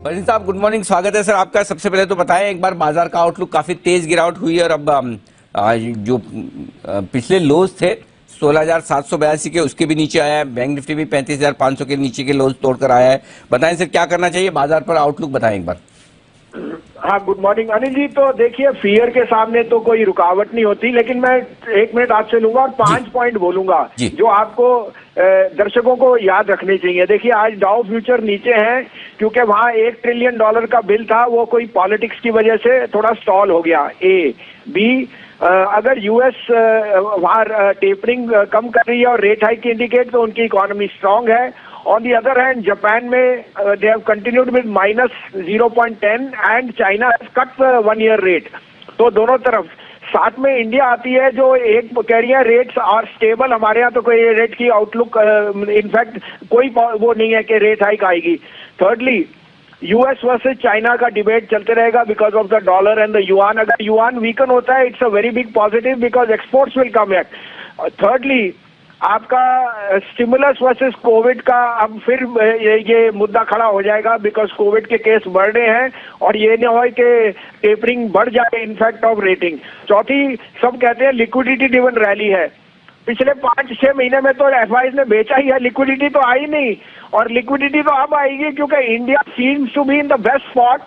वसीम साहब good morning, स्वागत है सर आपका। सबसे पहले तो बताएं एक बार बाजार का आउटलुक, काफी तेज गिरावट हुई है और अब जो पिछले लोज थे 16,782 के, उसके भी नीचे आया है। बैंक निफ्टी भी 35,500 के नीचे के लोज तोड़कर आया है। बताएं सर क्या करना चाहिए बाजार पर, आउटलुक बताएं एक बार। हाँ, गुड मॉर्निंग अनिल जी। तो देखिए, फियर के सामने तो कोई रुकावट नहीं होती, लेकिन मैं 1 मिनट आपसे लूंगा और 5 पॉइंट बोलूंगा जो आपको दर्शकों को याद रखने चाहिए। देखिए, आज डाउ फ्यूचर नीचे है क्योंकि वहां $1 ट्रिलियन का बिल था, वो कोई पॉलिटिक्स की वजह से थोड़ा स्टॉल हो गया। बी, अगर यूएस वहां टेपरिंग कम कर रही है और रेट हाइक इंडिकेट, तो उनकी इकोनॉमी स्ट्रांग है। On the other hand, Japan में they have continued with -0.10 and China has cut the 1-year rate. तो दोनों तरफ साथ में इंडिया आती है जो एक कह रही है रेट्स आर स्टेबल। हमारे यहाँ तो कोई रेट की आउटलुक इनफैक्ट कोई वो नहीं है कि रेट हाइक आएगी। थर्डली, यूएस वर्सेस चाइना का डिबेट चलते रहेगा because of the dollar and the yuan. अगर युआन वीकन होता है, it's a very big positive because exports will come back. Thirdly, आपका स्टिमुलस वर्सेस कोविड का अब फिर ये मुद्दा खड़ा हो जाएगा बिकॉज कोविड के केस बढ़ रहे हैं और ये नहीं हो कि टेपरिंग बढ़ जाए इनफैक्ट ऑफ रेटिंग। चौथी, सब कहते हैं लिक्विडिटी ड्रिवन रैली है। पिछले 5-6 महीने में तो एफआईज ने बेचा ही है, लिक्विडिटी तो आई नहीं, और लिक्विडिटी तो अब आएगी क्योंकि India seems to be in the best spot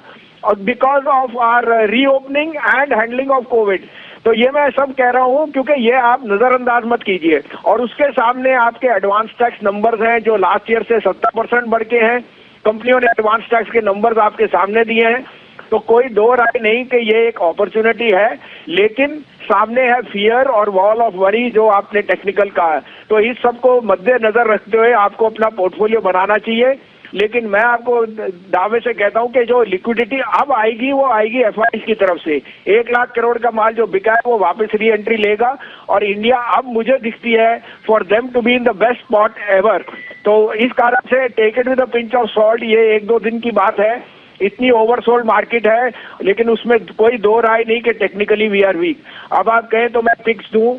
because of our reopening and handling of covid. तो ये मैं सब कह रहा हूं क्योंकि ये आप नजरअंदाज मत कीजिए। और उसके सामने आपके एडवांस टैक्स नंबर्स हैं जो लास्ट ईयर से 70% बढ़ के हैं। कंपनियों ने एडवांस टैक्स के नंबर्स आपके सामने दिए हैं, तो कोई दो राय नहीं कि ये एक अपॉर्चुनिटी है, लेकिन सामने है फियर और वॉल ऑफ वरी जो आपने टेक्निकल कहा है। तो इस सबको मद्देनजर रखते हुए आपको अपना पोर्टफोलियो बनाना चाहिए। लेकिन मैं आपको दावे से कहता हूं कि जो लिक्विडिटी अब आएगी वो आएगी एफआईज की तरफ से। 1 लाख करोड़ का माल जो बिका है वो वापस री एंट्री लेगा और इंडिया अब मुझे दिखती है for them to be in the best spot ever. तो इस कारण से take it with a pinch of salt, ये 1-2 दिन की बात है। इतनी ओवरसोल्ड मार्केट है, लेकिन उसमें कोई दो राय नहीं कि टेक्निकली वी आर वीक। अब आप कहें तो मैं पिक्स दूं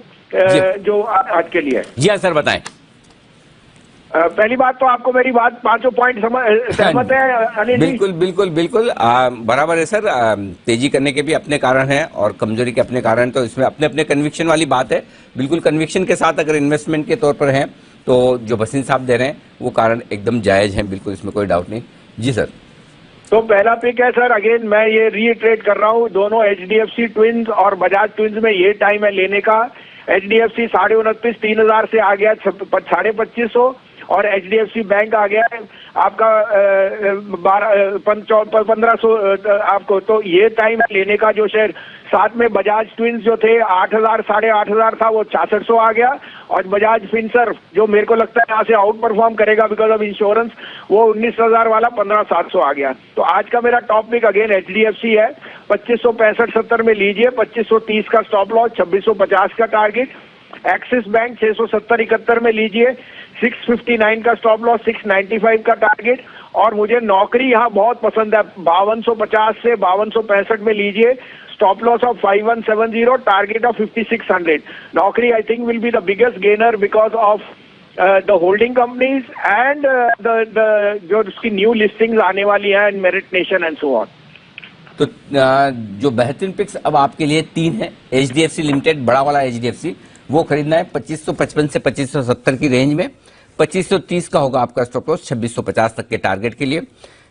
जो आज के लिए। जी हाँ सर, बताएं। पहली बात तो आपको मेरी बात 5 पॉइंट सहमत है अनिल जी? बिल्कुल बिल्कुल बिल्कुल बराबर है सर। तेजी करने के भी अपने कारण हैं और कमजोरी के अपने कारण, तो इसमें अपने अपने कन्विक्शन वाली बात है। बिल्कुल कन्विक्शन के साथ अगर इन्वेस्टमेंट के तौर पर हैं तो जो वसीम साहब दे रहे हैं वो कारण एकदम जायज हैं, बिल्कुल इसमें कोई डाउट नहीं। जी सर। तो पहला पिक है सर, अगेन मैं ये रीइटरेट कर रहा हूँ, दोनों एचडीएफसी ट्विंस और बजाज ट्विंस में ये टाइम है लेने का। एचडीएफसी 29.5 3,000 से आ गया 2,550 और एचडीएफसी बैंक आ गया है आपका 1,500 आपको। तो ये टाइम लेने का जो शेयर। साथ में बजाज ट्विंस जो थे 8,000 8,500 था, वो 6600 आ गया। और बजाज फिनसर्व जो मेरे को लगता है यहाँ से आउट परफॉर्म करेगा बिकॉज ऑफ इंश्योरेंस, वो 19,000 वाला 15,700 आ गया। तो आज का मेरा टॉप पिक अगेन एचडीएफसी है। 2565-70 में लीजिए, 2530 का स्टॉप लॉस, 2650 का टारगेट। एक्सिस बैंक 670-71 में लीजिए, 659 का स्टॉप लॉस, 695 का टारगेट। और मुझे नौकरी यहाँ बहुत पसंद है, 5250 से 5265 में लीजिए, stop loss of 5170, target of 5600। नौकरी I think will be the biggest gainer because of the holding companies and the जो उसकी न्यू लिस्टिंग्स आने वाली हैं, merit nation and so on. तो जो बेहतरीन पिक्स अब आपके लिए 3 है। एचडीएफसी लिमिटेड, बड़ा वाला एचडीएफसी, वो खरीदना है 2555 से 2570 की रेंज में। 2530 का होगा आपका स्टॉप लॉस 2650 तक के टारगेट के लिए।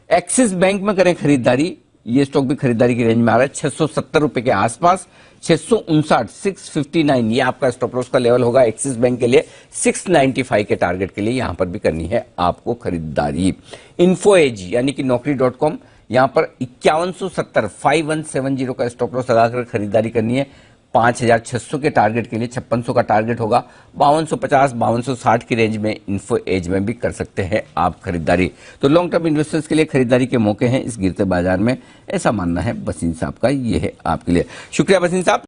एक्सिस बैंक में करें खरीदारी, ये स्टॉक भी खरीदारी की रेंज में आ रहा है 670 रुपए के आसपास। 659 659 ये आपका स्टॉप लॉस का लेवल होगा एक्सिस बैंक के लिए। 695 के टारगेट के लिए यहां पर भी करनी है आपको खरीदारी। इन्फो एज यानी कि नौकरी.com, यहां पर 5170 5170 का स्टॉप लॉस लगाकर खरीदारी करनी है। 5,600 के टारगेट के लिए 5600 का टारगेट होगा। 5250 5260 की रेंज में इन्फो एज में भी कर सकते हैं आप खरीदारी। तो लॉन्ग टर्म इन्वेस्टर्स के लिए खरीदारी के मौके हैं इस गिरते बाजार में, ऐसा मानना है वसीम साहब का। ये है आपके लिए। शुक्रिया वसीम साहब।